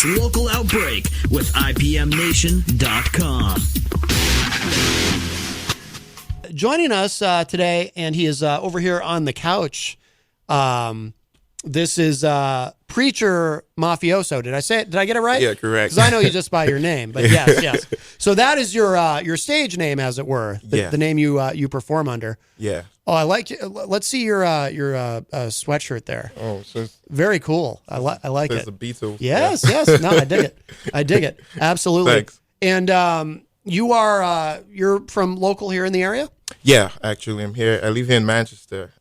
Local Outbreak with IPMNation.com. Joining us today, and he is over here on the couch. This is Preacher Mafioso. Did I say it? Did I get it right? Yeah, correct. Because I know you just by your name, but yes. So that is your stage name, as it were. The name you perform under. Yeah. Oh, I like it. Let's see your sweatshirt there. Oh, so it's, very cool. I like it. The Beatles. Yes. No, I dig it. Absolutely. Thanks. And you're from local here in the area? Yeah, actually, I'm here. I live here in Manchester.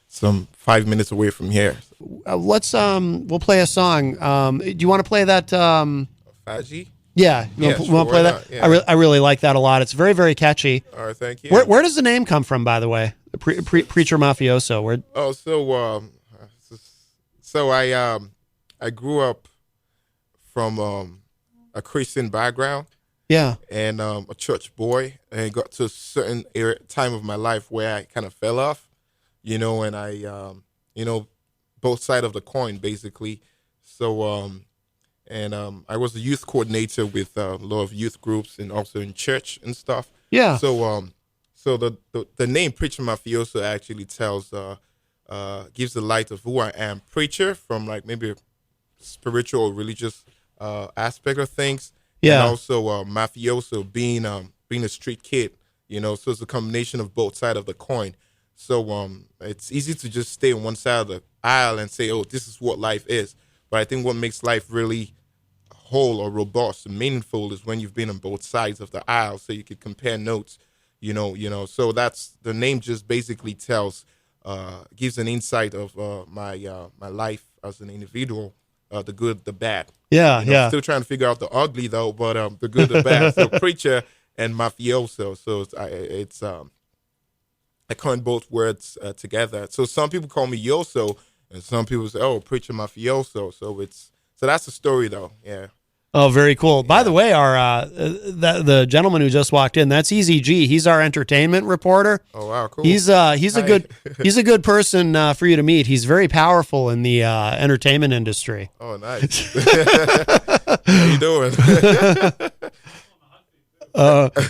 Some 5 minutes away from here. We'll play a song. Do you want to play that? Faji? Yeah, you want to play that? Yeah. I really like that a lot. It's very, very catchy. All right, thank you. Where does the name come from, by the way? Preacher Mafioso. Where? Oh, so I grew up from a Christian background. Yeah. And a church boy, and got to a certain time of my life where I kind of fell off, and I, both sides of the coin, basically. So, I was a youth coordinator with a lot of youth groups and also in church and stuff. Yeah. So, the name Preacher Mafioso actually gives the light of who I am. Preacher from like maybe a spiritual or religious aspect of things. Yeah. And also mafioso, being a street kid, so it's a combination of both sides of the coin. So it's easy to just stay on one side of the aisle and say, oh, this is what life is. But I think what makes life really whole or robust and meaningful is when you've been on both sides of the aisle, so you could compare notes, So that's the name. Just basically gives an insight of my life as an individual. The good, the bad. Yeah. Still trying to figure out the ugly though, but the good, the bad. So Preacher and Mafioso. So it's I coin both words together. So some people call me Yoso, and some people say, "Oh, Preacher Mafioso." So that's the story though. Yeah. Oh, very cool. By the way, our the gentleman who just walked in, that's Easy G. He's our entertainment reporter. Oh wow, cool. He's a good person for you to meet. He's very powerful in the entertainment industry. Oh, nice. How you doing?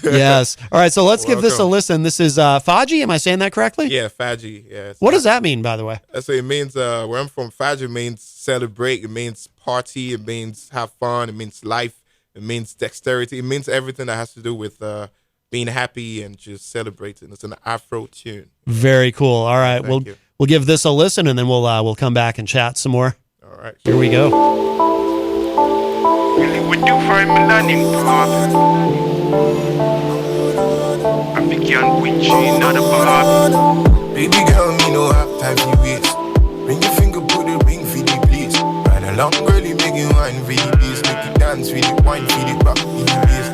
Yes. All right, so let's give this a listen. This is Faji. Am I saying that correctly? Yeah, Faji. Yeah. What does that mean, by the way? So it means where I'm from. Faji means celebrate. It means party. It means have fun. It means life. It means dexterity. It means everything that has to do with being happy and just celebrating. It's an Afro tune. Very cool. All right, Thank you. we'll give this a listen, and then we'll come back and chat some more. All right. Here we go. We do for a Millennium Club. I began with you, not a Bob. Baby girl, me no have time for waste. Bring your finger, put the ring for the place. Ride along, girlie, make you wine for the bass. Make you dance for the wine for the rock in the bass.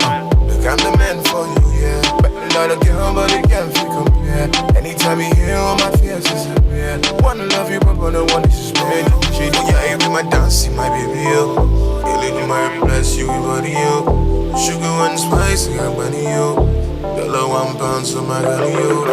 Look, I'm the man for you, yeah. But a lot of girl, but it can't be compared. Anytime you hear all my fears disappear. Wanna love you, but I don't want to suspend. She know you're with my dancing, my baby, yo. Lady, my bless you, body, yo. Sugar and spice, I got money, yo. $1 pound, so my girl, yo.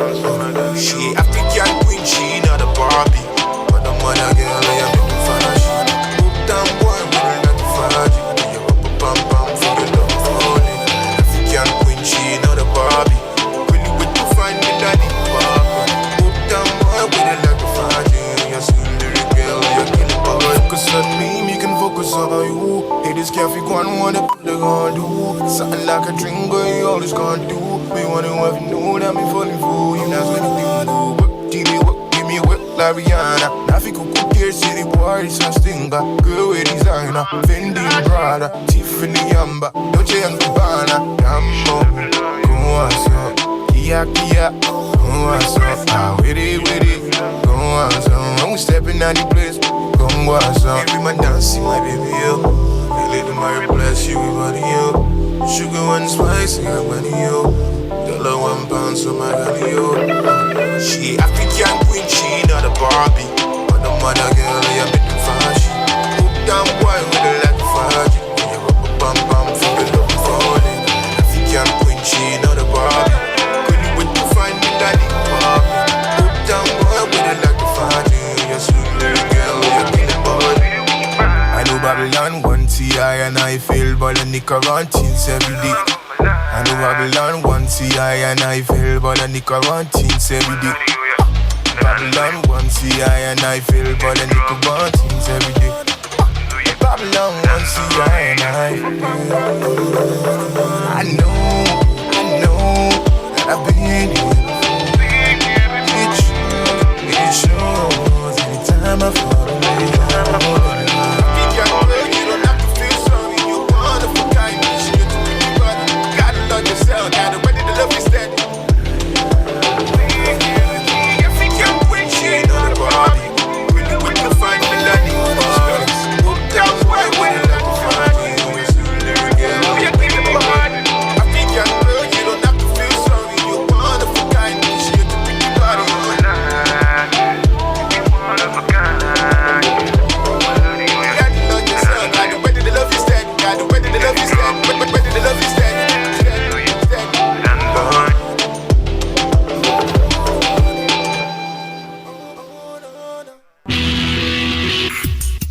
She after cat queen, she not a Barbie. But the mother girl, I am in the fashion. Book down boy, we don't like the fashion. You up a bam bam for the love falling. African queen, she not a Barbie. Really with to find me daddy, Barbie. Book down boy, we don't like the fashion. You see the girl, you kill it, boy. Focus on me, me can focus on you. Hey, this cafe gone, what the they gonna do? Something like a drink, girl, you always gonna do. Me wanna have you know that me falling for you. That's what you do. Work, give me work, like Rihanna. Nafico cook here, city boy, it's a stinger. Girl with designer, Fendi and Prada, Tiffany Amber, Dolce and Gabbana. Yambo, go on, son. Kia, go on, son. Ah, with it, go on, son. When we stepping out the place, go on, son. Every man dancing, my baby, yo. Lady, my bless you, body, yo. Sugar and spice, I got money, yo. $1 pound, so my girl, yo. She African queen, she not a Barbie. But the mother girl, I am in the fashion. Hook down boy with a like a fashion. You up a bam bam for the love falling. African queen, she not a Barbie. Couldn't wait to find me daddy, Barbie. Hook down boy with a like a fashion. You sweet little girl, you kill the body. I know Babylon one see I and I feel ball and Nicaraguans every day. I know Babylon one see I and I feel ball and Nicaraguans every day. Babylon one see I and I feel ball and Nicaraguans every day. Babylon one see I and I know that I've been here. It shows anytime I fall away. You don't have to feel sorry. You're wonderful, kind. You're too pretty, but gotta love yourself. Gotta ready to love you steady. I think you're with you on the body. With the fine melody. Down right with it like a fine. You're thinking about it. I think you're good. You don't have to feel sorry. You're wonderful, kind. You're too pretty, body.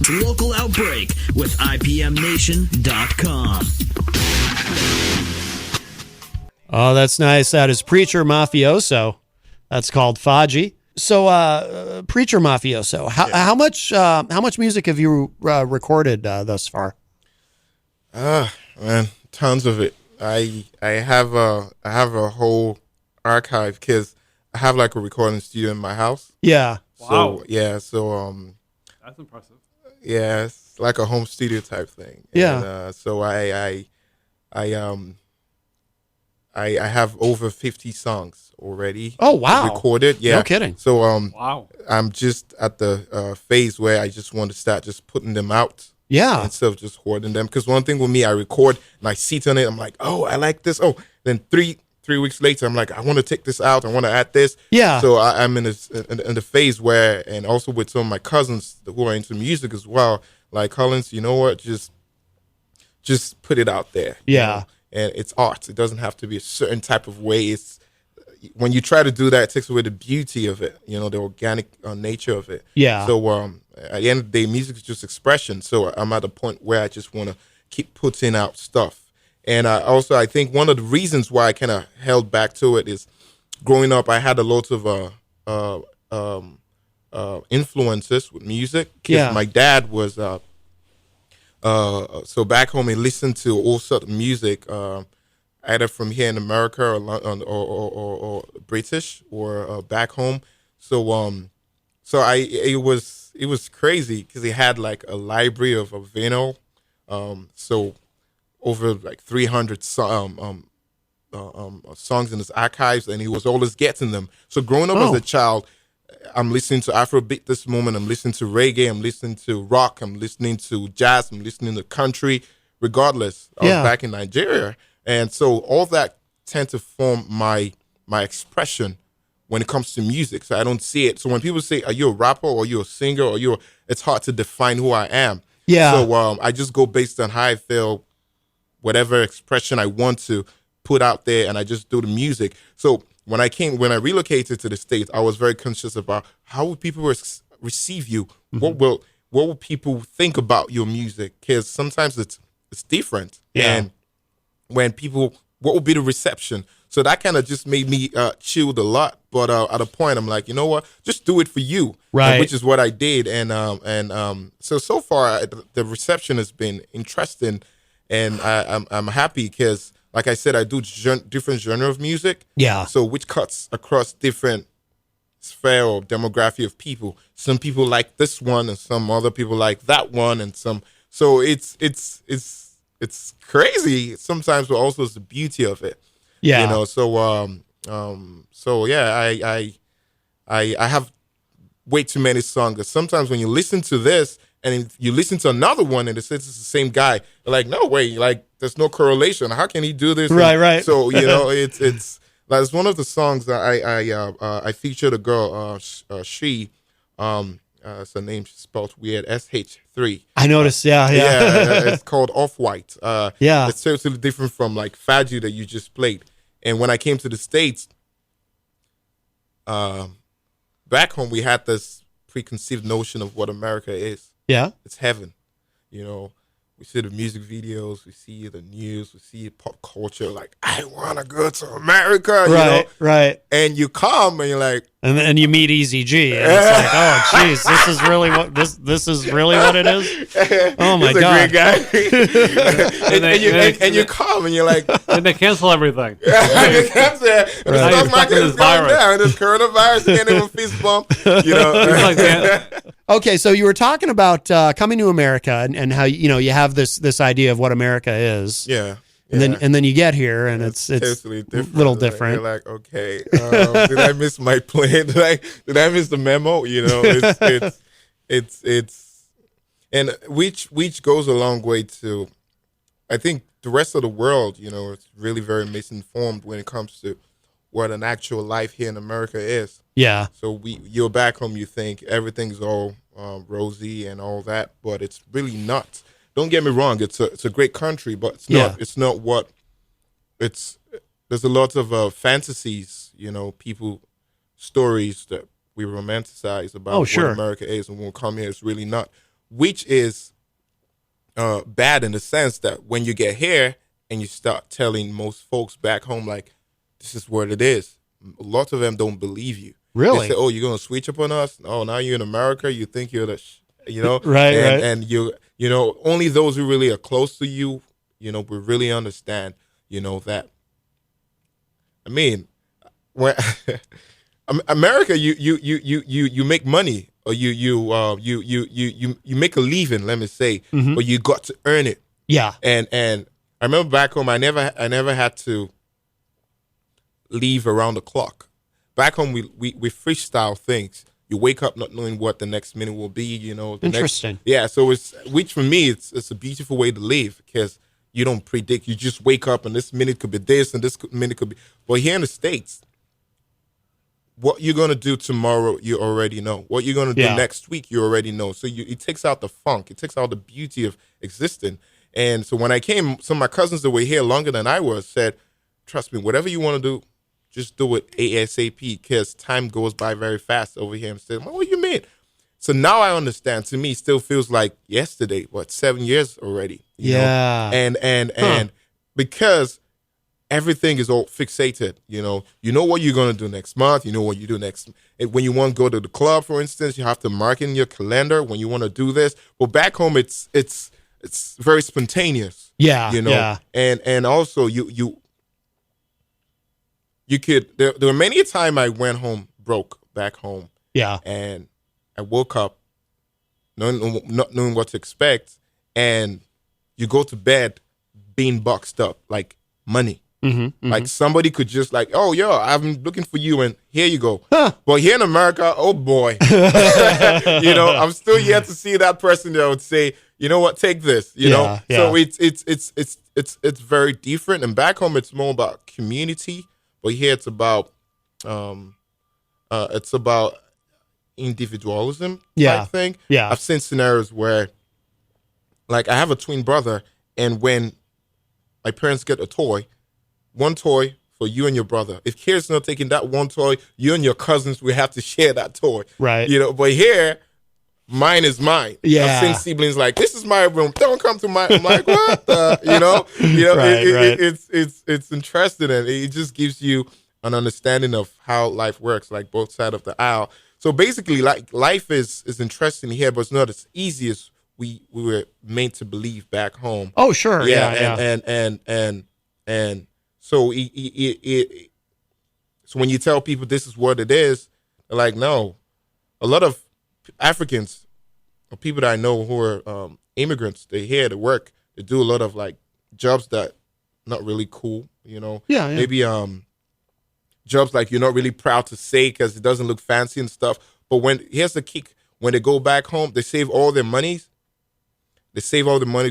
Local Outbreak with IPMNation.com. Oh, that's nice. That is Preacher Mafioso. That's called Faji. So, Preacher Mafioso, how much music have you recorded thus far? Man, tons of it. I have a whole archive because I have like a recording studio in my house. Yeah. So yeah, so That's impressive. yeah, it's like a home studio type thing. Yeah. And, so I have over 50 songs already. Oh, wow. Recorded. Yeah. No kidding. So Wow. I'm just at the phase where I just want to start just putting them out. Yeah. Instead of just hoarding them. Because one thing with me, I record and I sit on it. I'm like, oh, I like this. Oh, then three weeks later, I'm like, I want to take this out. I want to add this. Yeah. So I'm in the phase where, and also with some of my cousins who are into music as well, like Collins, you know what? Just put it out there. you Yeah. know? And it's art. It doesn't have to be a certain type of way. It's when you try to do that, it takes away the beauty of it. You know, the organic nature of it. Yeah. So at the end of the day, music is just expression. So I'm at a point where I just want to keep putting out stuff. And also, I think one of the reasons why I kind of held back to it is growing up, I had a lot of influences with music. 'Cause Yeah. my dad was so back home, he listened to all sorts of music, either from here in America or British or back home. So it was crazy because he had like a library of vinyl. So over like 300 songs in his archives, and he was always getting them. So growing up as a child, I'm listening to Afrobeat this moment. I'm listening to reggae. I'm listening to rock. I'm listening to jazz. I'm listening to country. Regardless, I was back in Nigeria, and so all that tend to form my expression when it comes to music. So I don't see it. So when people say, "Are you a rapper or are you a singer or it's hard to define who I am. Yeah. So I just go based on how I feel, whatever expression I want to put out there, and I just do the music. So when I relocated to the States, I was very conscious about how will people receive you. Mm-hmm. What will people think about your music? Because sometimes it's different. Yeah. And when people, what will be the reception? So that kind of just made me chilled a lot. But at a point, I'm like, you know what? Just do it for you, right? Which is what I did. And so far, the reception has been interesting, and I'm happy because, like I said, I do different genre of music. Yeah. So which cuts across different sphere or demography of people. Some people like this one, and some other people like that one, and some. So it's crazy sometimes, but also it's the beauty of it. Yeah. You know. So yeah, I have way too many songs. Sometimes when you listen to this and you listen to another one and it says it's the same guy, you're like, no way, like there's no correlation. How can he do this? Right. So it's like it's one of the songs that I featured a girl. She it's her name spelled weird, SH3. I noticed. Yeah. It's called Off-White. Yeah. It's totally different from like Faji that you just played. And when I came to the States, back home, we had this preconceived notion of what America is. Yeah. It's heaven, you know. We see the music videos, we see the news, we see pop culture. Like, I want to go to America, you know? Right. And you come and you're like, And then you meet Easy G, and it's like, oh, jeez, this is really what it is. Oh my he's a god, great guy. and you come and you're like, And they cancel everything. you come there, and the stock market is going down. This coronavirus can't even fist bump, you know? It's like that. Okay, so you were talking about coming to America and how you have this idea of what America is. Yeah. And then you get here and it's totally a little different. You're like, okay, did I miss my plane? Did I miss the memo? You know, it's and which goes a long way to, I think the rest of the world, you know, it's really very misinformed when it comes to what an actual life here in America is. Yeah. So you're back home, you think everything's all rosy and all that, but it's really not. Don't get me wrong; it's a great country, but it's not. Yeah. It's not what it's. There's a lot of fantasies, you know, stories that we romanticize about what America is, and when we come here, it's really not. Which is bad in the sense that when you get here and you start telling most folks back home, like, this is what it is, a lot of them don't believe you. Really? They say, oh, you're going to switch up on us? Oh, now you're in America, you think you're the, you know? Right. And you know, only those who really are close to you, you know, will really understand, you know, that. I mean, when America, you make money, or you make a living, let me say, but you got to earn it. Yeah. And I remember back home, I never had to leave around the clock. Back home, we freestyle things. You wake up not knowing what the next minute will be, you know. Interesting. So which for me, it's a beautiful way to live, because you don't predict. You just wake up and this minute could be this and this minute could be. But here in the States, what you're going to do tomorrow, you already know. What you're going to do next week, you already know. So it takes out the funk. It takes out the beauty of existing. And so when I came, some of my cousins that were here longer than I was said, trust me, whatever you want to do, just do it ASAP, because time goes by very fast over here. I'm saying, what do you mean? So now I understand. To me, it still feels like yesterday. 7 years already? You know? And because everything is all fixated. You know what you're gonna do next month. You know what you do next. When you want to go to the club, for instance, you have to mark in your calendar when you want to do this. But back home, it's very spontaneous. Yeah. You know. Yeah. And also you could. There were many a time I went home broke back home. Yeah. And I woke up not knowing what to expect, and you go to bed being boxed up like money. Like somebody could just like, oh, yo, I've been looking for you, and here you go. But here in America, oh boy, you know, I'm still yet to see that person that would say, you know what, take this, you know. So it's very different. And back home, it's more about community, but here it's about individualism type thing. Yeah. I've seen scenarios where, like, I have a twin brother, and when my parents get a toy, one toy for you and your brother. If kids not taking that one toy, you and your cousins will have to share that toy. Right. You know, but here, mine is mine. Yeah. I've seen siblings like, this is my room. Don't come to my. I'm like, what? You know. Right. It's interesting, and it just gives you an understanding of how life works, like both sides of the aisle. So basically, like, life is interesting here, but it's not as easy as we were made to believe back home. Oh, sure. Yeah. And so so when you tell people this is what it is, they're like, no. A lot of Africans or people that I know who are immigrants, they're here to work. They do a lot of like jobs that not really cool, you know. Yeah. Maybe jobs like you're not really proud to say because it doesn't look fancy and stuff. But here's the kick: when they go back home, they save all their money. They save all the money.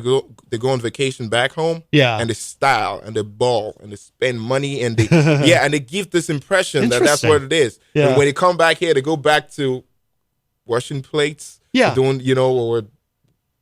They go on vacation back home. Yeah, and they style and they ball and they spend money and they and they give this impression that that's what it is. Yeah. And when they come back here, they go back to washing plates. Yeah, doing or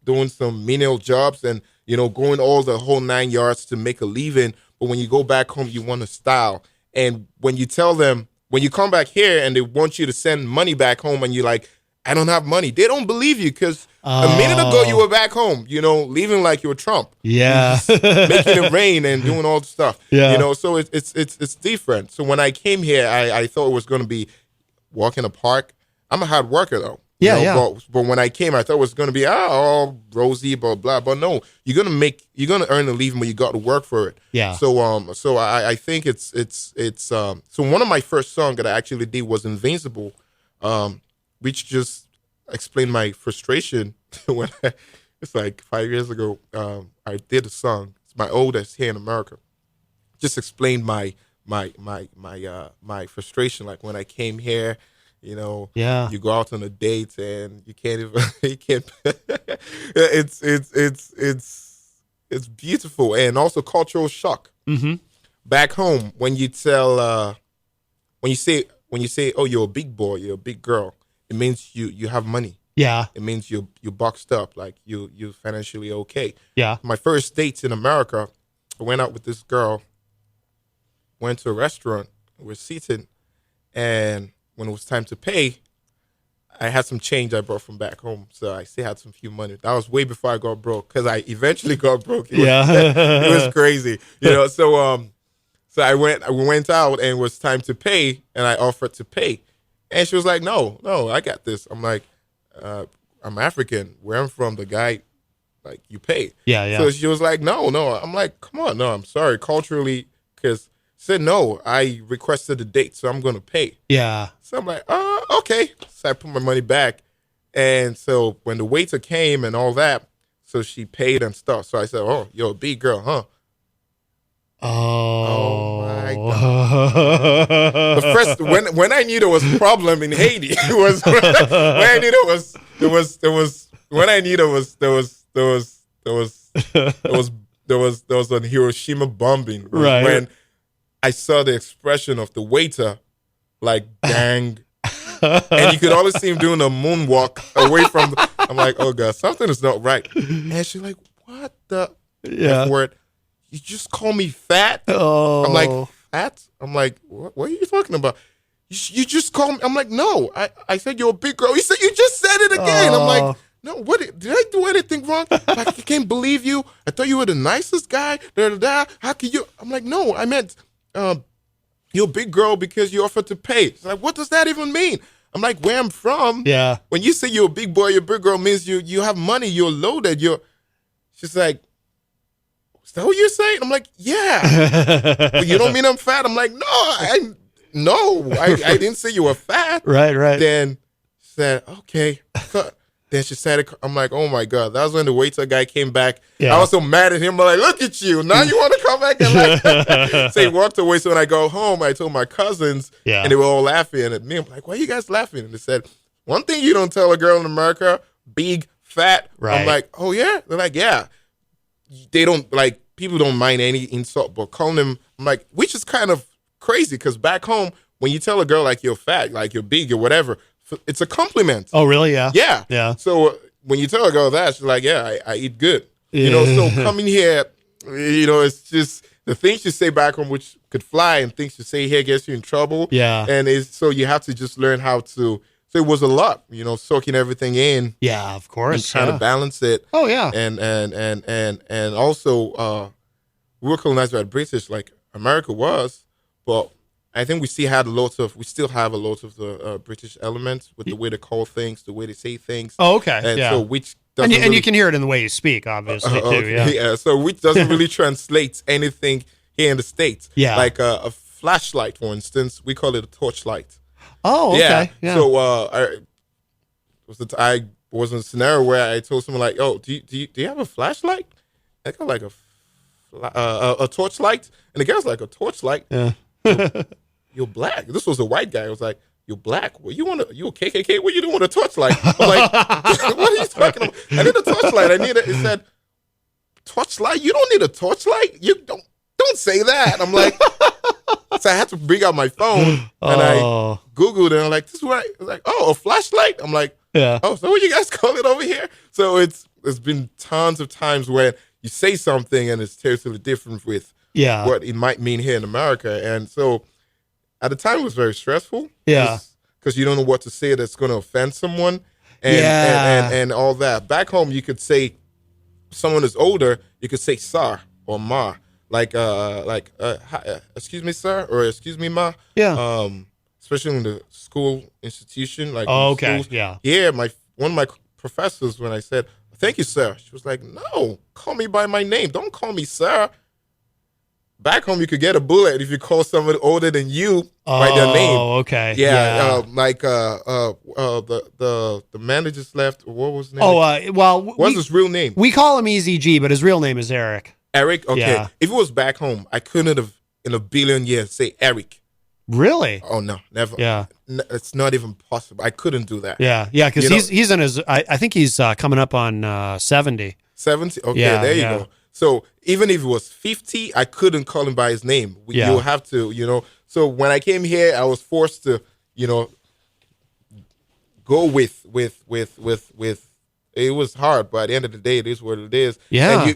doing some menial jobs and going all the whole 9 yards to make a living. But when you go back home, you want to style. And when you tell them, when you come back here and they want you to send money back home, and you're like, I don't have money. They don't believe you because a minute ago you were back home, leaving like you were Trump. Yeah. Making it rain and doing all the stuff. Yeah. So it's different. So when I came here, I thought it was going to be walk in a park. I'm a hard worker though. Yeah. But when I came, I thought it was going to be all rosy, blah blah. But no, you're gonna earn a living, but you got to work for it. Yeah. So I think it's so one of my first songs that I actually did was Invincible, which just explained my frustration when it's like 5 years ago. I did a song. It's my oldest here in America. Just explained my frustration, like when I came here. Yeah. You go out on a date and you can't even it's beautiful and also cultural shock. Mm-hmm. Back home, when you tell when you say oh, you're a big boy, you're a big girl, it means you have money. Yeah. It means you're boxed up, like you're financially okay. Yeah. My first dates in America, I went out with this girl, went to a restaurant, we're seated, and when it was time to pay, I had some change I brought from back home, so I still had some few money. That was way before I got broke, because I eventually got broke. It was crazy, So we went out, and it was time to pay, and I offered to pay, and she was like, "No, I got this." I'm like, "I'm African. Where I'm from, the guy, like, you pay." Yeah. So she was like, "No." I'm like, "Come on, no, I'm sorry, culturally, because." Said no, I requested a date, so I'm going to pay. Yeah. So I'm like, okay. So I put my money back. And so when the waiter came and all that, so she paid and stuff. So I said, oh, you're a big girl, huh? Oh my God. The first, when I knew there was a problem in Haiti, it was when I knew there was a Hiroshima bombing. Right. When I saw the expression of the waiter, like, bang. And you could always see him doing a moonwalk away from I'm like, oh, God, something is not right. And she's like, what the F word? You just call me fat? Oh. I'm like, fat? I'm like, what are you talking about? You just call me. I'm like, no. I said you're a big girl. You said you just said it again. I'm like, no, what did I do anything wrong? Like, I can't believe you. I thought you were the nicest guy. How can you? I'm like, no, I meant you're a big girl because you offered to pay. It's like, what does that even mean? I'm like, where I'm from. Yeah. When you say you're a big boy, you're a big girl means you have money, you're loaded. She's like, is that what you're saying? I'm like, yeah. But you don't mean I'm fat? I'm like, no, I didn't say you were fat. Right. Then she said, okay. Then she said, I'm like, oh my God. That was when the waiter guy came back. Yeah. I was so mad at him. I'm like, look at you. Now you want to come back and like. So he walked away. So when I go home, I told my cousins, and they were all laughing at me. I'm like, why are you guys laughing? And they said, one thing you don't tell a girl in America, big, fat. Right. I'm like, oh yeah? They're like, yeah. They don't, like, people don't mind any insult, but calling them, I'm like, which is kind of crazy because back home, when you tell a girl like you're fat, like you're big or whatever, it's a compliment. Oh, really? Yeah. Yeah. So when you tell a girl that, she's like, yeah, I eat good. Yeah. So coming here, it's just the things you say back home, which could fly, and things you say here gets you in trouble. Yeah. And so you have to just learn how to. So it was a lot, soaking everything in. Yeah, of course. And trying to balance it. Oh, yeah. And also, we were colonized by the British, like America was, but I think we still have a lot of the British elements with the way they call things, the way they say things. Oh, okay. And yeah. so which and doesn't you can hear it in the way you speak, obviously, too. okay, Yeah. So which doesn't really translate anything here in the States. Yeah. Like a flashlight, for instance, we call it a torchlight. Oh, okay. Yeah. So I was in a scenario where I told someone like, "Oh, do you have a flashlight?" I got like a torchlight, and the guy was like, "A torchlight? Yeah. You're black." This was a white guy. I was like, "You're black? What you a KKK? What you doing with a torchlight?" I'm like, "What are you talking about? I need a torchlight. I need it." He said, "Torchlight? You don't need a torchlight. You don't say that." I'm like, so I had to bring out my phone and I Googled it. And I'm like, "This is what I was like. Oh, a flashlight." I'm like, yeah. "Oh, so what you guys call it over here?" So it's been tons of times where you say something and it's totally different with what it might mean here in America, and so. At the time, it was very stressful. Yeah. Because you don't know what to say that's going to offend someone. and all that. Back home, you could say someone is older, you could say sir or ma, hi, excuse me, sir, or excuse me, ma. Yeah. Especially in the school institution, like okay. schools. Yeah. One of my professors, when I said thank you, sir, she was like, no, call me by my name. Don't call me sir. Back home, you could get a bullet if you call someone older than you by their name. Oh, okay. Yeah. The man that just left. What was his name? What's his real name? We call him Easy G, but his real name is Eric. Eric. Okay. Yeah. If it was back home, I couldn't have in a billion years say Eric. Really? Oh no, never. Yeah. It's not even possible. I couldn't do that. Yeah. Because he's in his. I think he's coming up on 70. 70. Okay. Yeah, there you go. So even if it was 50, I couldn't call him by his name. You'll have to, So when I came here, I was forced to, go with. It was hard, but at the end of the day, it is what it is. Yeah. And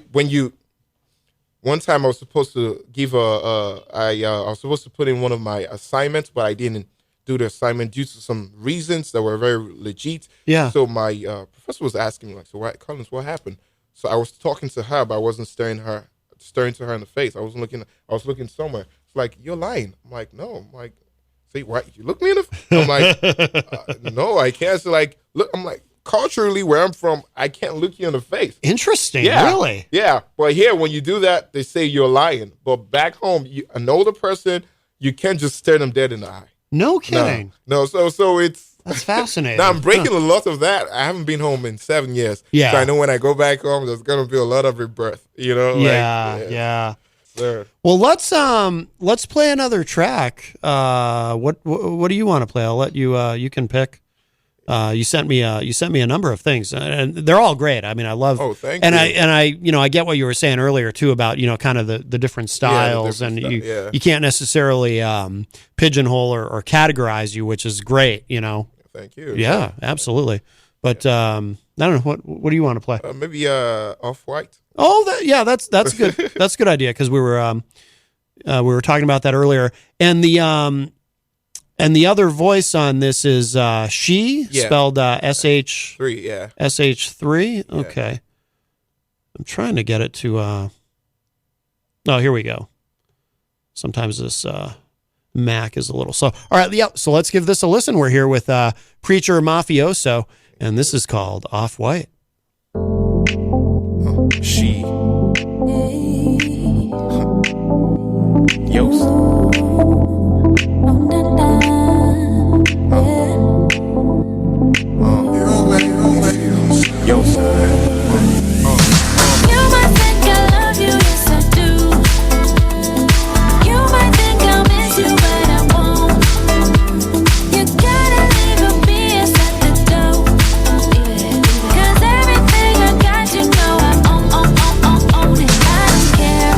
one time I was supposed to give I was supposed to put in one of my assignments, but I didn't do the assignment due to some reasons that were very legit. Yeah. So my professor was asking me, like, so Collins, what happened? So I was talking to her, but I wasn't staring to her in the face. I was looking somewhere. It's like, you're lying. I'm like, no. I'm like, say, what? You look me in the face? I'm like, no, I can't. So like, look, I'm like, culturally, where I'm from, I can't look you in the face. Interesting. Yeah. Really? Yeah. But here, when you do that, they say you're lying. But back home, an older person, you can't just stare them dead in the eye. No kidding. No. So it's. That's fascinating. Now I'm breaking a lot of that. I haven't been home in 7 years. Yeah. So I know when I go back home, there's gonna be a lot of rebirth. Yeah. Sure. Well, let's play another track. What do you want to play? I'll let you. You can pick. You sent me a number of things, and they're all great. I mean, I love. Oh, thank you. I get what you were saying earlier too about kind of the different styles, you can't necessarily pigeonhole or categorize you, which is great. Thank you. Yeah, absolutely. But I don't know what do you want to play? Maybe Off-White. Oh, that's good. That's a good idea because we were talking about that earlier, and the other voice on this is she, spelled SH3. Yeah. SH3. Okay. I'm trying to get it to. Oh, here we go. Sometimes this Mac is a little slow. All right, yeah. So let's give this a listen. We're here with Preacher Mafioso, and this is called Off-White. She. Yo. Yo, You might think I love you, yes I do. You might think I'll miss you, but I won't. You gotta leave a BS at the door. 'Cause everything I got, you know I own it. I don't care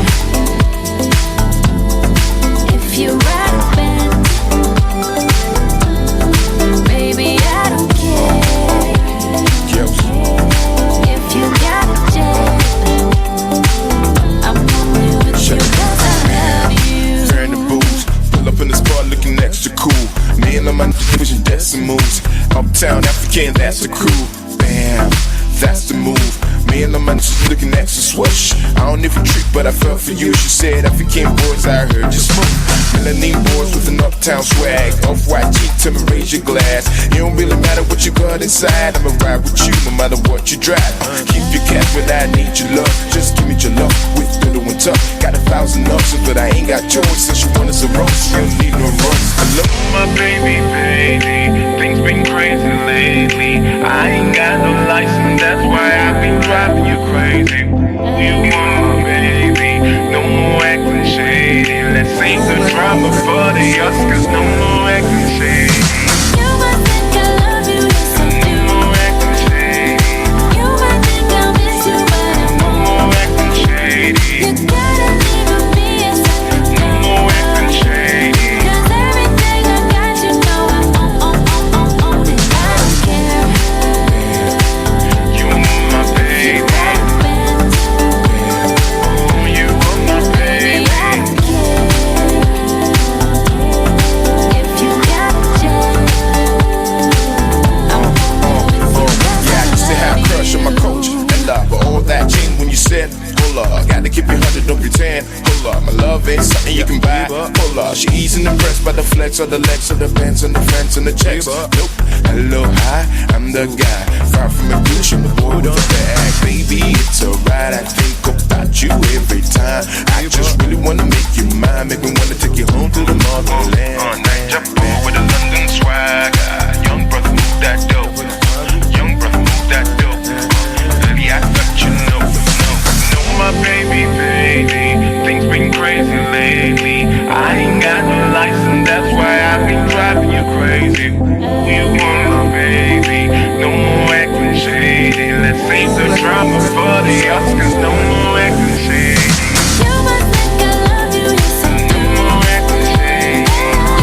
if you ride a bend. Baby, I don't care. If you got a jet, I'm only with you 'cause I love you. Turn the boots, pull up in the spot looking extra cool. Me and my pushing decimals. Uptown African, that's the crew. Bam, that's the move. Me and my looking extra swoosh. I don't even trick, but I fell for you. She said African boys, I heard you smoke. Melanin boys with an uptown swag. Off-white cheek, tell me raise your glass. It don't really matter what you got inside. I'ma ride with you no matter what you drive. Keep your cash, but I need your love. Just give me your love with little and tough. Got 1,000 options, but I ain't got choice. Since you want us a roast, you don't need no roast. Hello? My baby, things been crazy lately. I ain't got no license, that's why I been driving you crazy. You want my baby, no more acting shady. Let's save the drama for the Oscars, no more acting shady. You might think I love you, yes I do. No more acting shady, You might think I'll miss you, but I no won't. more acting shady, You gotta leave a BS at the no more acting door. shady. 'Cause everything I got, you know I own it. I don't care. You want my baby, Bend. oh, you want my baby. I don't care. Hold up, gotta keep it 100, don't pretend. Hold up, my love ain't something you can buy. Hold up, she easing impressed by the flex of the legs of the bands and the fence and the checks. Nope, hello, hi, I'm the guy. Far from ambition, the boy with the bag. Baby, it's alright, I think about you every time. I just really wanna make you mine, make me wanna take you home to the motherland. Jump over with a London swagger. Young brother, move that dope. Young brother, move that dope. Baby, I thought you know. No, my baby, things been crazy lately. I ain't got no license, that's why I been driving you crazy. Who you want, my baby? No more acting shady. Let's save the drama for the Oscars. No more acting shady. You might think I love you, yes I do. No more acting shady.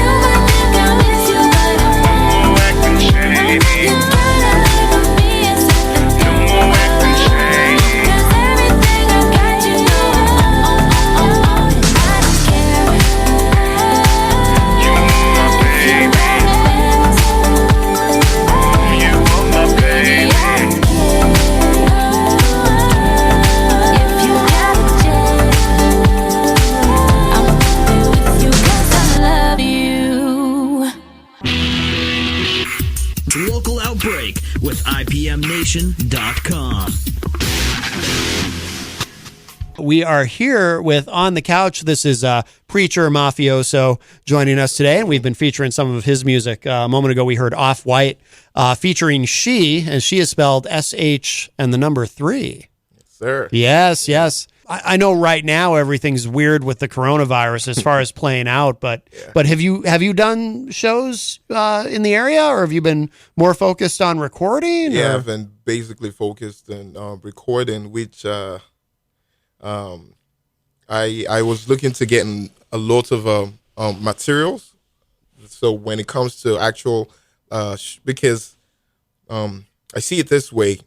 You might think I miss you, but I No more acting shady. You gotta leave with me and set the No more acting shady. 'cause everything I got, you know. I don't care. You are my baby. You are my baby. If you got a chance, I'm with you 'cause I love you. Local Outbreak with IPMNation.com. We are here with On the Couch. This is Preacher Mafioso joining us today, and we've been featuring some of his music. A moment ago, we heard Off-White featuring She, and She is spelled SH and the number 3. Sir. Yes, yes. I know right now everything's weird with the coronavirus as far as playing out, but have you done shows in the area, or have you been more focused on recording? Yeah, or? I've been basically focused on recording, which I was looking to getting a lot of materials. So when it comes to actual, because I see it this way,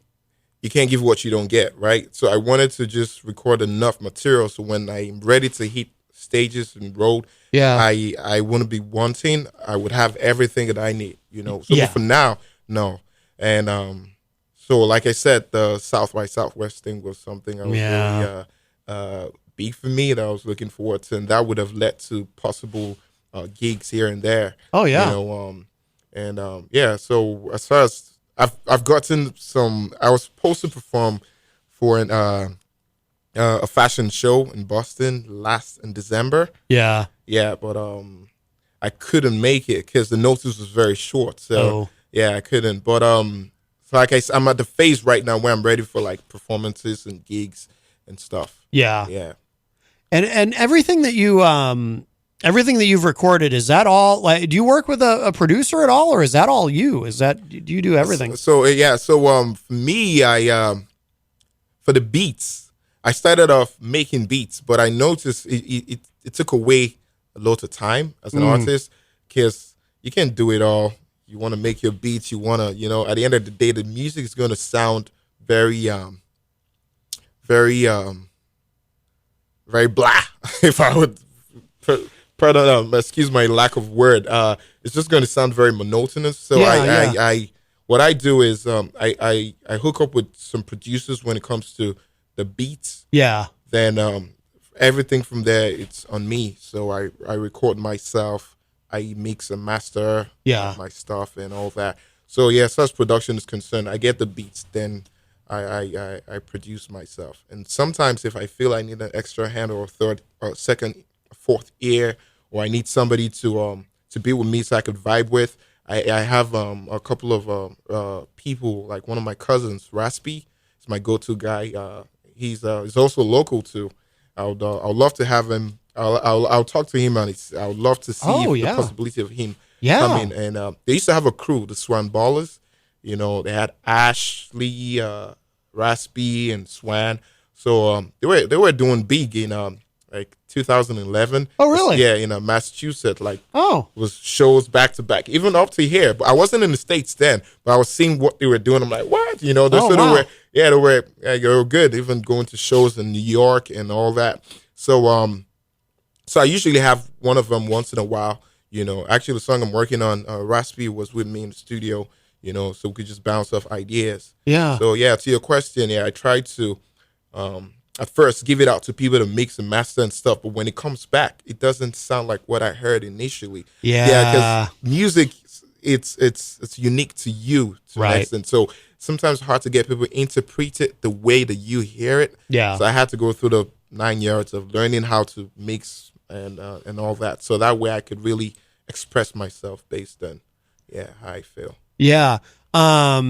you can't give what you don't get, right? So I wanted to just record enough material so when I'm ready to hit stages and road, Yeah. I wouldn't be wanting. I would have everything that I need, you know. So Yeah. for now, no. And so like I said, the South by Southwest thing was something I was really big for me that I was looking forward to, and that would have led to possible gigs here and there. Oh, yeah. You know, yeah. So as far as I've gotten some. I was supposed to perform for a fashion show in Boston in December. Yeah. Yeah, but I couldn't make it because the notice was very short. So yeah, I couldn't. But so like I'm at the phase right now where I'm ready for like performances and gigs and stuff. Yeah. Yeah. And everything that you've recorded, is that all, like, do you work with a producer at all, or is that all you? Do you do everything? So for me, I for the beats, I started off making beats, but I noticed it took away a lot of time as an artist, because you can't do it all. You want to make your beats, you want to, you know, at the end of the day, the music is going to sound very blah, if I would excuse my lack of word. It's just going to sound very monotonous. So what I do is I hook up with some producers when it comes to the beats. Yeah. Then everything from there, it's on me. So I record myself. I mix and master my stuff and all that. So yeah, as far as production is concerned, I get the beats, then I produce myself. And sometimes if I feel I need an extra hand or a third or second, fourth ear, or I need somebody to be with me so I could vibe with, I have a couple of people, like one of my cousins, Raspy, is my go-to guy. He's also local too. I would love to have him. I'll talk to him, and I would love to see the possibility of him coming. And they used to have a crew, the Swan Ballers. You know, they had Ashley, Raspy, and Swan. So they were doing big in like 2011. Oh, really? Yeah, in Massachusetts. Like, was shows back to back, even up to here. But I wasn't in the States then, but I was seeing what they were doing. I'm like, what? You know, they were good. Even going to shows in New York and all that. So so I usually have one of them once in a while. You know, actually the song I'm working on, Raspy was with me in the studio. You know, so we could just bounce off ideas. Yeah. So yeah, to your question, I try to at first give it out to people to mix and master and stuff, but when it comes back, it doesn't sound like what I heard initially. Yeah. Because music, it's unique to you to an Right. extent. So sometimes it's hard to get people to interpret it the way that you hear it. Yeah. So I had to go through the 9 yards of learning how to mix and all that, so that way I could really express myself based on how I feel. Yeah. I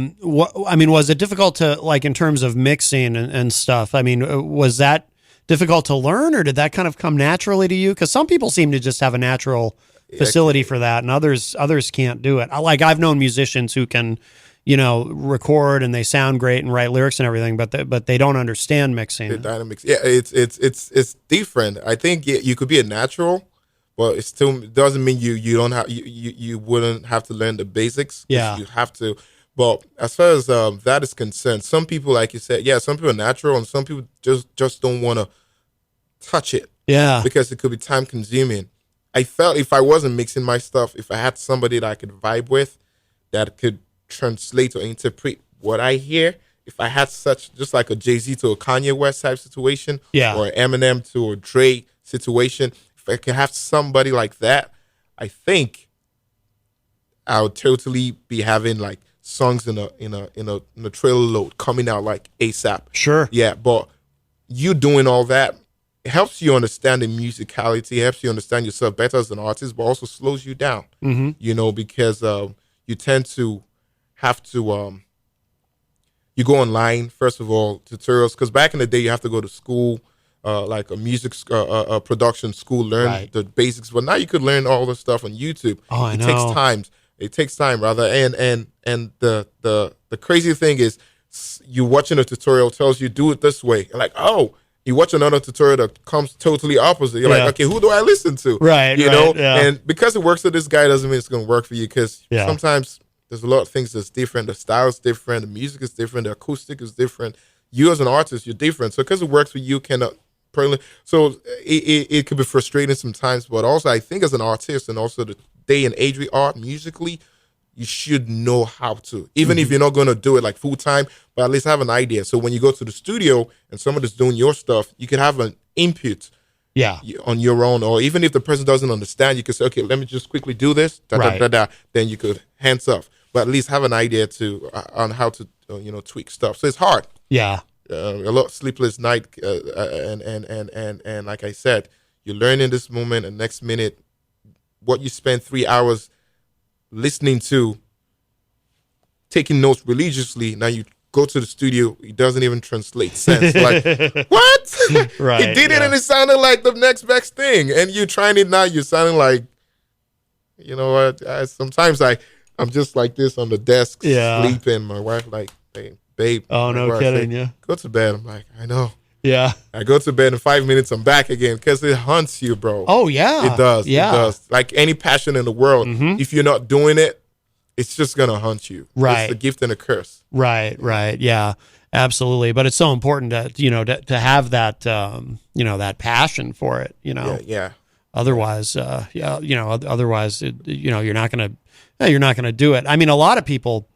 mean, was it difficult to, like, in terms of mixing and stuff? I mean, was that difficult to learn, or did that kind of come naturally to you? Because some people seem to just have a natural facility for that, and others can't do it. Like, I've known musicians who can, record and they sound great and write lyrics and everything, but they don't understand mixing. The dynamics, it's different. I think you could be a natural, but it still doesn't mean you don't have you wouldn't have to learn the basics. Yeah. You have to. But as far as that is concerned, some people, like you said, some people are natural, and some people just don't want to touch it. Yeah. Because it could be time consuming. I felt if I wasn't mixing my stuff, if I had somebody that I could vibe with, that could translate or interpret what I hear, if I had such, just like a Jay-Z to a Kanye West type situation, or Eminem to a Dre situation, if I could have somebody like that, I think I would totally be having like songs in a trailer load coming out like ASAP. Sure. Yeah, but you doing all that, it helps you understand the musicality, helps you understand yourself better as an artist, but also slows you down. Mm-hmm. Because you tend to have to you go online, first of all, tutorials, because back in the day you have to go to school, like a music production school, learn the basics, but now you could learn all the stuff on YouTube. Oh, I know. It takes time rather, and the crazy thing is, you watching a tutorial tells you do it this way, and like, oh, you watch another tutorial that comes totally opposite. You're like, okay, who do I listen to? Right, you know, yeah. and because it works for this guy doesn't mean it's going to work for you, because sometimes there's a lot of things that's different. The style is different. The music is different. The acoustic is different. You as an artist, you're different. So because it works for you, cannot. So it could be frustrating sometimes, but also I think as an artist, and also the day and age we are musically, you should know how to, even if you're not going to do it like full time, but at least have an idea. So when you go to the studio and somebody's doing your stuff, you can have an input on your own, or even if the person doesn't understand, you can say, okay, let me just quickly do this, then you could hands off, but at least have an idea on how to tweak stuff. So it's hard. Yeah. A lot sleepless night, and like I said, you learn in this moment, and next minute, what you spend 3 hours listening to, taking notes religiously, now you go to the studio, it doesn't even translate sense. Like, what? Right. He did it, and it sounded like the next best thing, and you're trying it now, you're sounding like, you know what? Sometimes I'm just like this on the desk, sleeping. My wife like, hey, babe. Oh, no kidding, yeah. Go to bed. I'm like, I know. Yeah. I go to bed in 5 minutes, I'm back again, because it haunts you, bro. Oh, yeah. It does. Yeah. It does. Like any passion in the world, if you're not doing it, it's just going to haunt you. Right. It's a gift and a curse. Right. Yeah, absolutely. But it's so important to have that, that passion for it, Yeah. Otherwise, otherwise, you're not going to do it. I mean, a lot of people,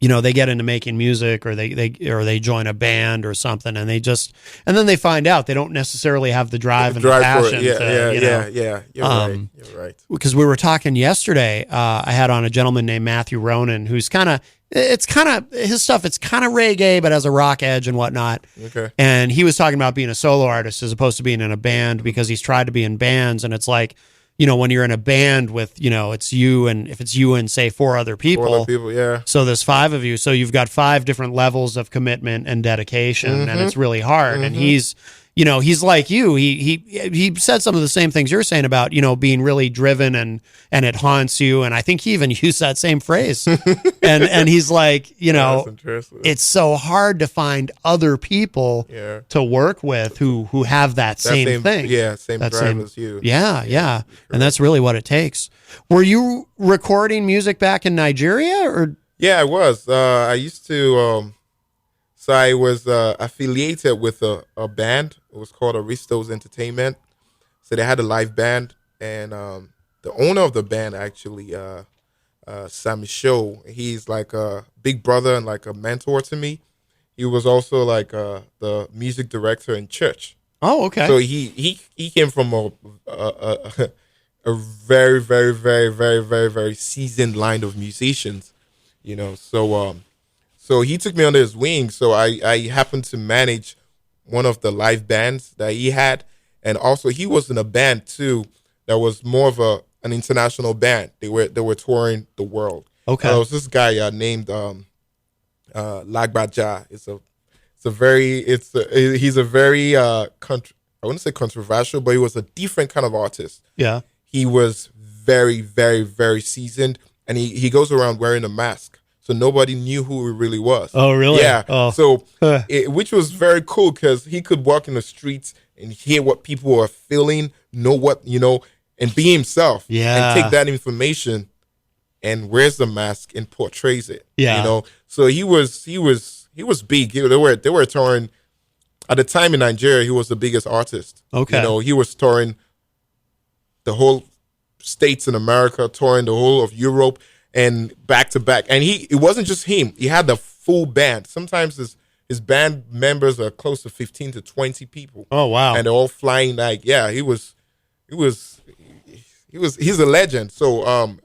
they get into making music, or they join a band or something, and then they find out they don't necessarily have the drive and the passion. Yeah. You're right. Because we were talking yesterday, I had on a gentleman named Matthew Ronan, who's his stuff, it's kind of reggae, but has a rock edge and whatnot. Okay. And he was talking about being a solo artist as opposed to being in a band, because he's tried to be in bands, and it's like, when you're in a band with, it's you, and if it's you and say four other people, yeah. So there's 5 of you. So you've got 5 different levels of commitment and dedication, and it's really hard. And he's like you. He said some of the same things you're saying about, being really driven and it haunts you. And I think he even used that same phrase. and he's like, it's so hard to find other people to work with who have that same thing. Yeah, same drive as you. Yeah. And that's really what it takes. Were you recording music back in Nigeria, or? Yeah, I was. I used to. So I was affiliated with a band. It was called Aristos Entertainment. So they had a live band, and the owner of the band actually, Sammy Show, he's like a big brother and like a mentor to me. he was also like the music director in church. Oh, okay. So he came from a very very very very very very seasoned line of musicians, you know. So he took me under his wing. So I happened to manage one of the live bands that he had, and also he was in a band too that was more of an international band. They were touring the world. Okay. There was this guy named Lagbaja. He's a very I wouldn't say controversial, but he was a different kind of artist. Yeah. He was very, very, very seasoned, and he goes around wearing a mask, so nobody knew who he really was. Oh, really? Yeah. Oh. So, which was very cool because he could walk in the streets and hear what people are feeling, know what and be himself. Yeah. And take that information and wears the mask and portrays it. Yeah. So he was big. They were touring at the time in Nigeria. He was the biggest artist. Okay. He was touring the whole states in America, touring the whole of Europe, and back to back. And it wasn't just him. He had the full band. Sometimes his band members are close to 15 to 20 people. Oh, wow. And they're all flying he's a legend. So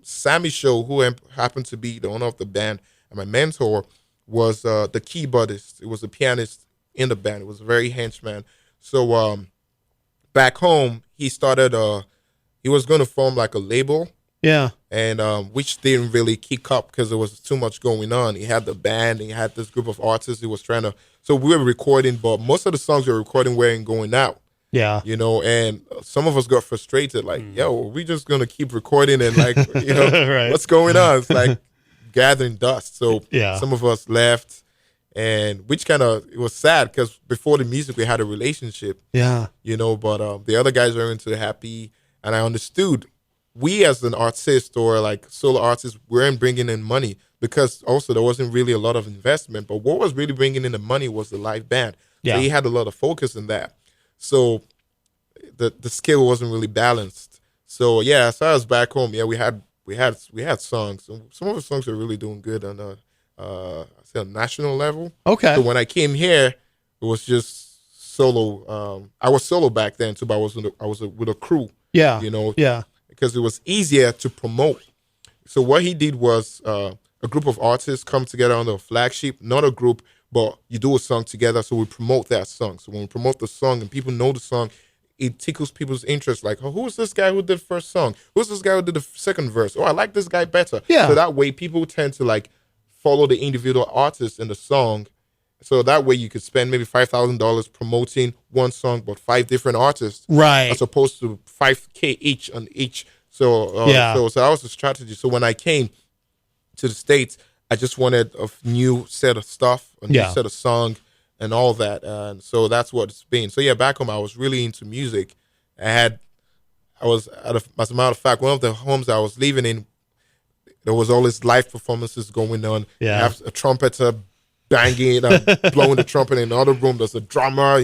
Sammy Show, who happened to be the owner of the band and my mentor, was the keyboardist. It was a pianist in the band. It was a very henchman. So back home, he started he was going to form like a label, Yeah. and which didn't really kick up because there was too much going on. He had the band, and he had this group of artists he was trying to. So we were recording, but most of the songs we were recording weren't going out. Yeah. And some of us got frustrated, like, yo, we just gonna keep recording and like, Right. what's going on? It's like gathering dust. So Yeah. some of us left, and which it was sad because before the music we had a relationship, Yeah. but the other guys weren't too happy, and I understood. We as an artist or like solo artists weren't bringing in money because also there wasn't really a lot of investment. But what was really bringing in the money was the live band. Yeah. So he had a lot of focus in that. So the scale wasn't really balanced. So yeah, as I was back home, yeah, we had songs. Some of the songs were really doing good on a national level. Okay. So when I came here, it was just solo. I was solo back then too, but I was with a crew. Yeah. Yeah. Because it was easier to promote. So what he did was a group of artists come together under a flagship, not a group, but you do a song together. So we promote that song. So when we promote the song and people know the song, it tickles people's interest. Like, oh, who's this guy who did the first song? Who's this guy who did the second verse? Oh, I like this guy better. Yeah. So that way people tend to like follow the individual artist in the song. So that way you could spend maybe $5,000 promoting one song, but 5 different artists. Right. As opposed to $5,000 each on each. So Yeah. so that was the strategy. So when I came to the States, I just wanted a new set of stuff, a new Yeah. set of song, and all that. And so that's what it's been. So yeah, back home I was really into music. As a matter of fact, one of the homes I was living in, there was always live performances going on. Yeah. You have a trumpeter banging, blowing the trumpet in the other room. There's a drummer,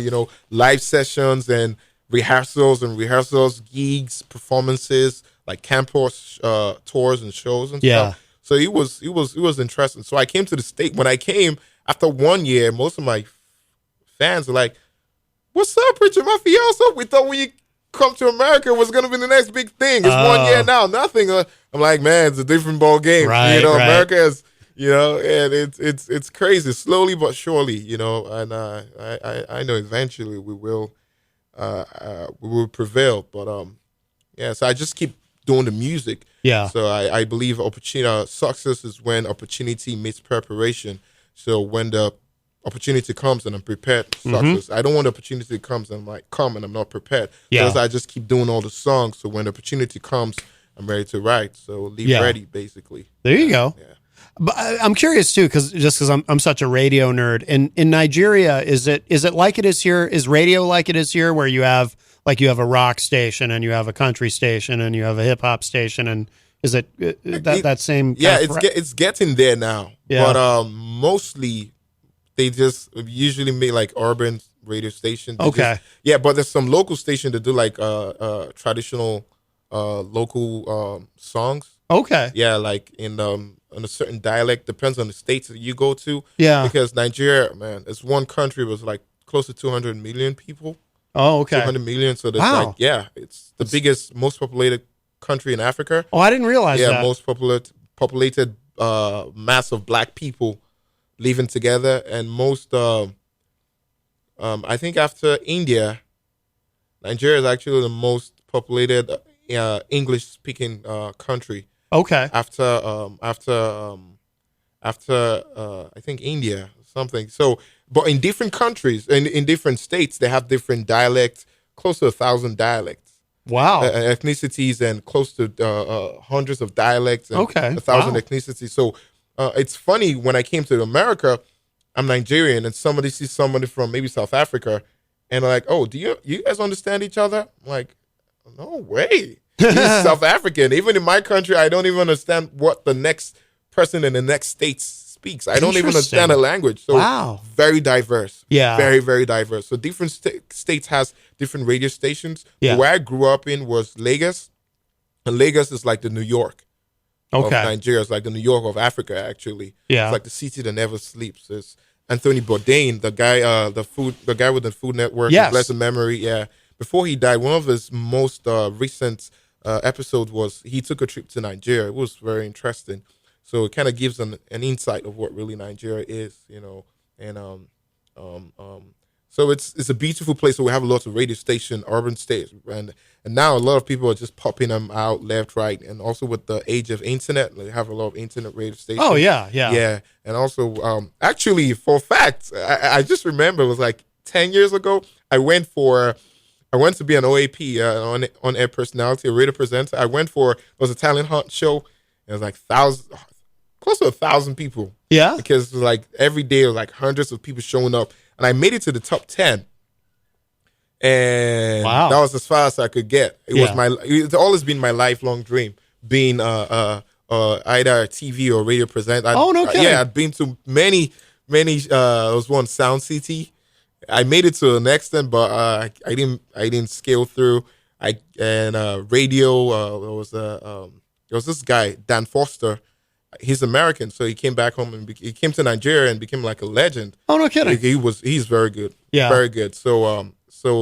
live sessions and rehearsals, gigs, performances, like campus tours and shows and Yeah. stuff. So it was interesting. So I came to the state. When I came after 1 year, most of my fans were like, "What's up, Preacher Mafioso? We thought when you come to America it was gonna be the next big thing. It's 1 year now, nothing." I'm like, man, it's a different ball game. Right, right. America is, and it's crazy, slowly but surely, and I know eventually we will prevail. But yeah, so I just keep doing the music. Yeah. So I believe success is when opportunity meets preparation. So when the opportunity comes and I'm prepared, success. I don't want the opportunity to come and I'm like, and I'm not prepared. Yeah. Because I just keep doing all the songs. So when the opportunity comes, I'm ready to write. So leave Yeah. ready, basically. There you go. Yeah. But I'm curious too, because I'm such a radio nerd. In Nigeria, is it like it is here? Is radio like it is here, where you have a rock station and you have a country station and you have a hip hop station, and is it that same? Yeah, kind of it's getting there now. Yeah. But mostly they just usually make like urban radio stations. They Okay. but there's some local station that do like traditional local songs. Okay. Yeah, like in a certain dialect, depends on the states that you go to. Yeah. Because Nigeria, man, it's one country with like close to 200 million people. Oh, okay. 200 million. So there's Wow. like, yeah, it's the biggest, most populated country in Africa. Oh, I didn't realize Yeah, that. most populated mass of black people living together, and most I think after India, Nigeria is actually the most populated English speaking country Okay. after I think India something. So, but in different countries and in different states, they have different dialects, close to 1,000 dialects. Wow. Ethnicities, and close to hundreds of dialects and Okay. 1,000 Wow. ethnicities. So it's funny, when I came to America, I'm Nigerian, and somebody sees somebody from maybe South Africa, and they're like, "Oh, do you guys understand each other?" I'm like, "No way." He's South African. Even in my country, I don't even understand what the next person in the next state speaks. I don't even Interesting. understand the language. So Wow. very diverse. Yeah. Very, very diverse. So different states has different radio stations. Yeah. Where I grew up in was Lagos. And Lagos is like the New York of Okay. Nigeria. It's like the New York of Africa, actually. Yeah. It's like the city that never sleeps. It's Anthony Bourdain, the guy with the Food Network, Yes. blessed memory. Yeah. Before he died, one of his most recent episode was he took a trip to Nigeria. It was very interesting. So it kind of gives an insight of what really Nigeria is, and so it's a beautiful place. So we have lots of radio station, urban states, and now a lot of people are just popping them out left, right, and also with the age of internet, we have a lot of internet radio stations. Oh, yeah. Yeah. Yeah, and also, actually, for a fact, I just remember it was like 10 years ago. I went to be an OAP, on air personality, a radio presenter. I went for, it was a talent hunt show. It was like close to 1,000 people. Yeah. Because it was like every day, it was like hundreds of people showing up, and I made it to the top 10. And Wow. that was as far as I could get. Yeah. It's always been my lifelong dream, being either a TV or radio presenter. Oh, no kidding. Yeah, I'd been to many. There was one, Sound City. I made it to an extent, but I didn't scale through. Radio. There was this guy, Dan Foster. He's American, so he came back home and he came to Nigeria and became like a legend. Oh, no kidding. He's very good. Yeah. Very good. So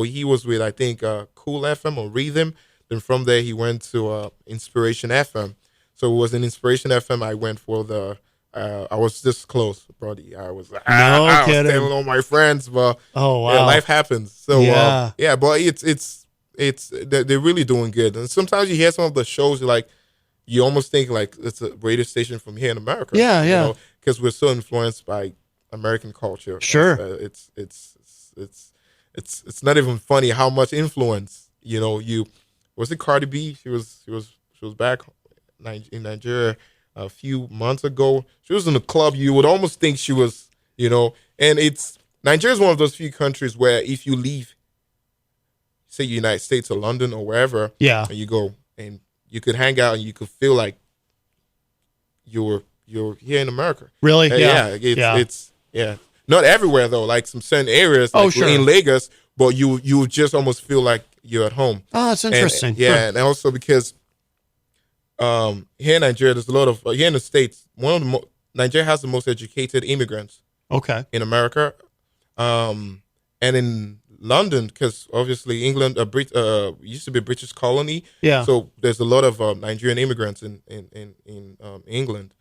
he was with, I think, Cool FM or Rhythm. Then from there he went to Inspiration FM. So it was in Inspiration FM I went for the. I was this close, buddy. I was kidding. telling all my friends, but Oh, wow. yeah, life happens. So Yeah. but it's they're really doing good. And sometimes you hear some of the shows, you're like, you almost think like it's a radio station from here in America. Yeah, yeah. Because we're so influenced by American culture. Sure. It's not even funny how much influence. Was it Cardi B? She was back in Nigeria a few months ago. She was in a club. You would almost think she was, and Nigeria is one of those few countries where if you leave, say, United States or London or wherever, Yeah. and you go and you could hang out and you could feel like you're here in America. Really? Yeah. It's not everywhere though. Like some certain areas, like sure. in Lagos, but you just almost feel like you're at home. Oh, that's interesting. And, and also because here in Nigeria, there's a lot of here in the States. Nigeria has the most educated immigrants Okay. in America, and in London, because obviously England, used to be a British colony. Yeah. So there's a lot of Nigerian immigrants in England.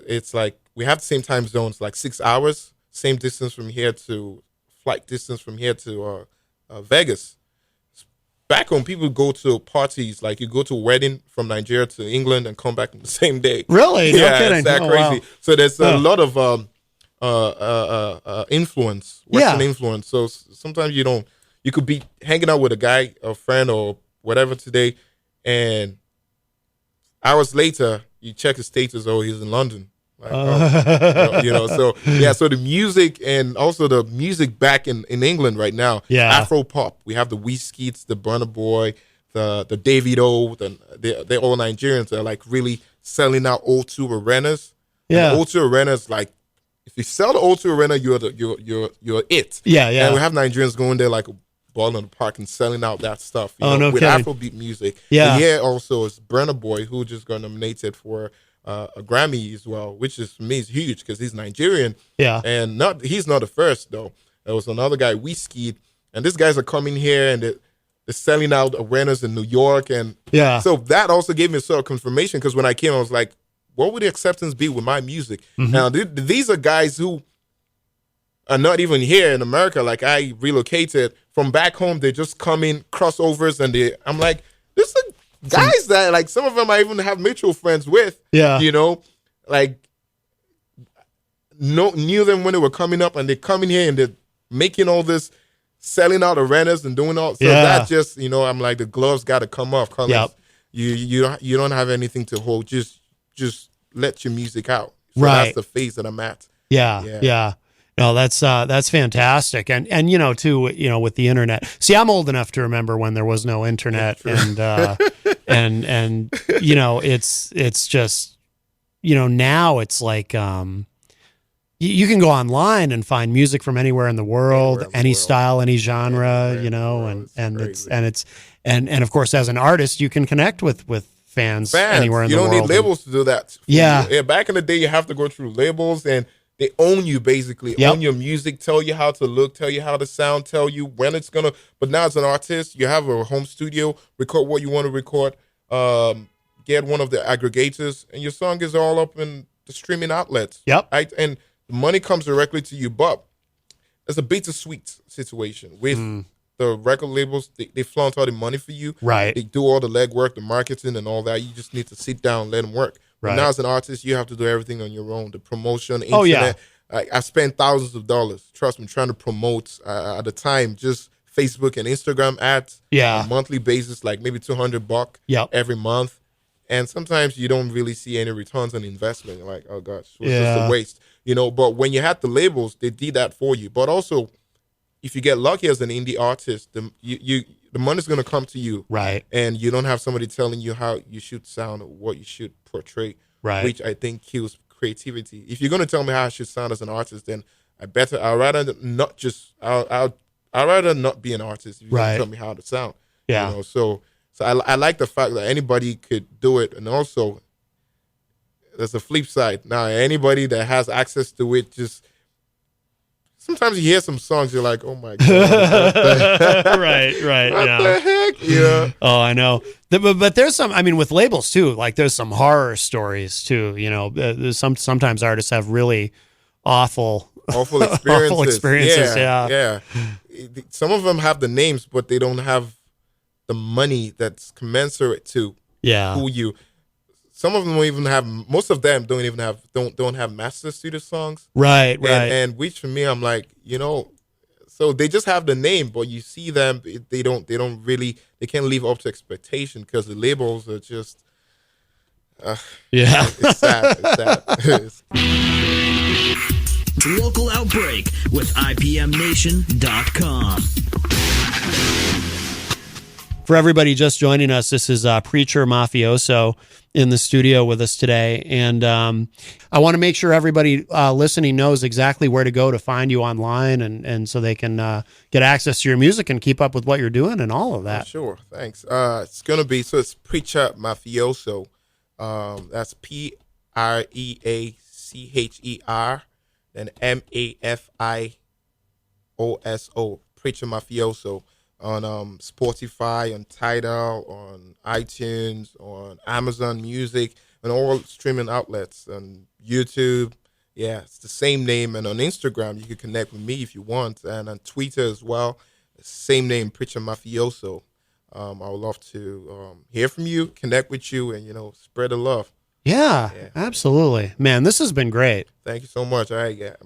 It's like we have the same time zones, like 6 hours, same distance from here to flight distance from here to Vegas. Back home, people go to parties, like you go to a wedding from Nigeria to England and come back on the same day. Really? No Yeah, kidding. it's that Oh, crazy. wow. So there's a lot of influence, Western Yeah. influence. So sometimes you could be hanging out with a guy, a friend, or whatever today, and hours later you check his status. Oh, he's in London. Like, so yeah. So the music, and also the music back in England right now. Yeah. Afro pop. We have the Wizkids, the Burna Boy, the Davido. They're all Nigerians. They're like really selling out O2 arenas. Yeah. And the O2 arenas, like, if you sell the O2 arena, you're it. Yeah, yeah. And we have Nigerians going there like ball in the park and selling out that stuff. You Oh, know, no with kidding. Afrobeat music. Yeah. And also is Burna Boy, who just got nominated for a Grammy as well, which is for me is huge because he's Nigerian. Yeah. And he's not the first though. There was another guy, Whiskey, and these guys are coming here and they're selling out arenas in New York. And Yeah. so that also gave me a sort of confirmation because when I came, I was like, what would the acceptance be with my music? Mm-hmm. Now, these are guys who are not even here in America. Like I relocated from back home. They just come in crossovers and I'm like, this are guys that like some of them I even have mutual friends with. Yeah. You know, like knew them when they were coming up and they come in here and they're making all this, selling out arenas and doing all. So that just, you know, I'm like the gloves got to come off. Yep. You don't have anything to hold. Just let your music out. So Right. That's the phase that I'm at. Yeah. No, that's fantastic. And you know, too, you know, with the internet. See, I'm old enough to remember when there was no internet and you know, it's just, you know, now it's like you can go online and find music from anywhere in the world, any style, any genre, you know, and of course as an artist you can connect with fans anywhere in the world. You don't need labels to do that. Yeah. Back in the day, you have to go through labels, and they own you basically. Yep. Own your music, tell you how to look, tell you how to sound, tell you when it's gonna. But now as an artist, you have a home studio, record what you want to record, get one of the aggregators, and your song is all up in the streaming outlets. Yep. Right, and the money comes directly to you, but it's a bittersweet situation with. The record labels, they flaunt all the money for you. Right. They do all the legwork, the marketing and all that. You just need to sit down and let them work. Right. But now as an artist, you have to do everything on your own. The promotion, internet. Oh, yeah. I spent thousands of dollars, trust me, trying to promote at the time, just Facebook and Instagram ads on a monthly basis, like maybe $200 every month. And sometimes you don't really see any returns on investment. You're like, oh gosh, it was just a waste. You know, but when you had the labels, they did that for you. But also, if you get lucky as an indie artist, the money's going to come to you. Right. And you don't have somebody telling you how you should sound or what you should portray. Right. Which I think kills creativity. If you're going to tell me how I should sound as an artist, then I'd rather not just, I'd rather not be an artist if you're going to tell me how to sound. Yeah. You know, so I like the fact that anybody could do it. And also, there's a flip side. Now, anybody that has access to it just, sometimes you hear some songs, you're like, oh my God. right. What the heck? Yeah. Oh, I know. But there's some, I mean, with labels too, like there's some horror stories too, you know, there's sometimes artists have really awful experiences. Yeah. Some of them have the names, but they don't have the money that's commensurate to who you. Some of them don't even have. Most of them don't even have. Don't have masters to the songs. Right. And which for me, I'm like, you know, so they just have the name, but you see them, they don't really. They can't live up to expectation because the labels are just. It's sad. It's sad. Local Outbreak with IPMNation.com. For everybody just joining us, this is Preacher Mafioso in the studio with us today. And I want to make sure everybody listening knows exactly where to go to find you online and so they can get access to your music and keep up with what you're doing and all of that. Sure, thanks. It's going to be, so it's Preacher Mafioso. That's PREACHER, then MAFIOSO, Preacher Mafioso. On Spotify, on Tidal, on iTunes, on Amazon Music, and all streaming outlets, on YouTube. Yeah, it's the same name. And on Instagram, you can connect with me if you want. And on Twitter as well, same name, Preacher Mafioso. I would love to hear from you, connect with you, and, you know, spread the love. Yeah, absolutely. Man, this has been great. Thank you so much. It's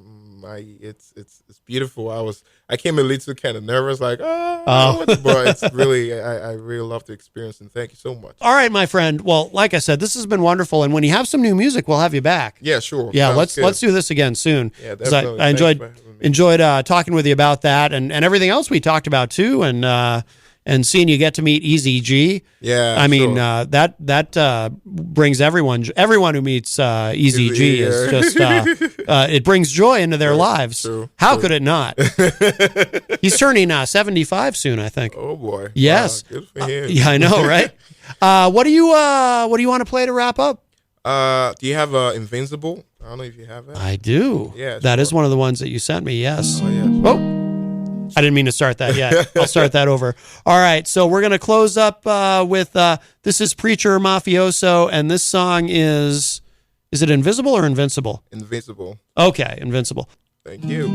beautiful. I came a little kind of nervous, like, but it's really, I really love the experience, and thank you so much. All right, my friend. Well, like I said, this has been wonderful, and when you have some new music, we'll have you back. Yeah, sure. Yeah, Sounds let's do this again soon. Yeah, definitely. I enjoyed talking with you about that and everything else we talked about too, and and seeing you get to meet Easy G. Yeah, I mean sure. that brings everyone who meets Easy G is just it brings joy into their lives. true, How true. could it not? He's turning 75 soon, I think. Oh boy. Yes. Wow, good for him. Yeah, I know, right? What do you want to play to wrap up? Do you have Invincible? I don't know if you have that. I do. Yeah, that is sure. one of the ones that you sent me. Yes. Oh, yes. Oh, I didn't mean to start that yet. I'll start that over. All right, so we're gonna close up with this is Preacher Mafioso, and this song is it Invisible or Invincible? Invincible. Okay, Invincible. Thank you.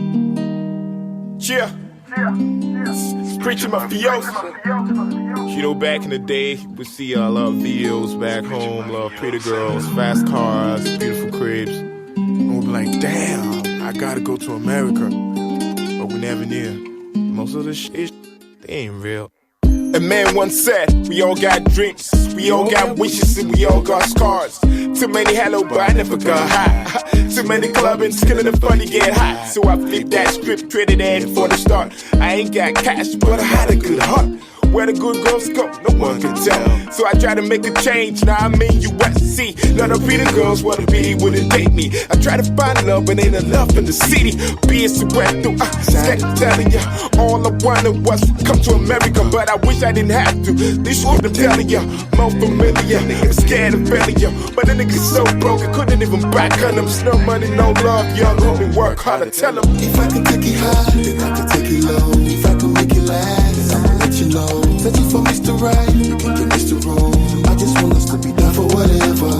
Yeah. It's Preacher Mafioso. You know, back in the day, we see a lot of videos back home, a lot of pretty girls, fast cars, beautiful cribs. And we'll be like, damn, I gotta go to America. But we never near. Most of the shit, they ain't real. A man once said, we all got drinks, we all got wishes, and we all got scars. Too many hello, but I never got high. Too many clubbing, killing the fun to get high. So I flipped that script, traded it for the start. I ain't got cash, but I had a good heart. Where the good girls go, no one can tell. So I try to make a change, now I'm in USC. Let her be the girls, what a pity wouldn't date me. I try to find love, but ain't enough in the city. Being Soweto, scared of telling ya. All I wanted was come to America, but I wish I didn't have to. This what I'm telling ya, more familiar. I'm scared of failure, but the nigga's so broke, I couldn't even back on them. No money, no love, young homie, work hard to tell them. If I can take it high, then I can take it low. If I can make it last, I'ma let you know. Searching for Mr. Right, you can get Mr. Wrong. I just want us to be down for whatever.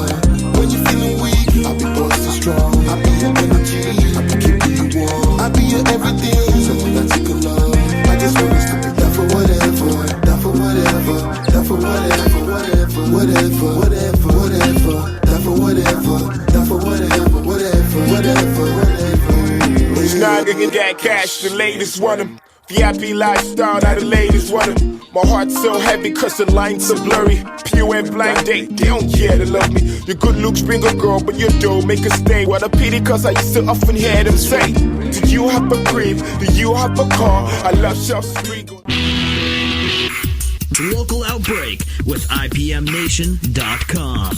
When you're feeling weak, I'll be bossy strong. I'll be your energy, I'll be keeping you warm. I'll be your everything, someone that you can love. I just want us to be down for whatever. Down for whatever, down for whatever, whatever, whatever, whatever, whatever. Down for whatever, down for whatever, whatever, whatever, whatever. These niggas can get cash, the ladies want them. VIP lifestyle, now the ladies want it. My heart's so heavy cause the lines are blurry. Pure and blind date, they don't care to love me. Your good looks bring a girl, but your dough make her stay. What a pity cause I used to often hear them say, do you have a crib? Do you have a car? I love South Street. Local Outbreak with IPMNation.com.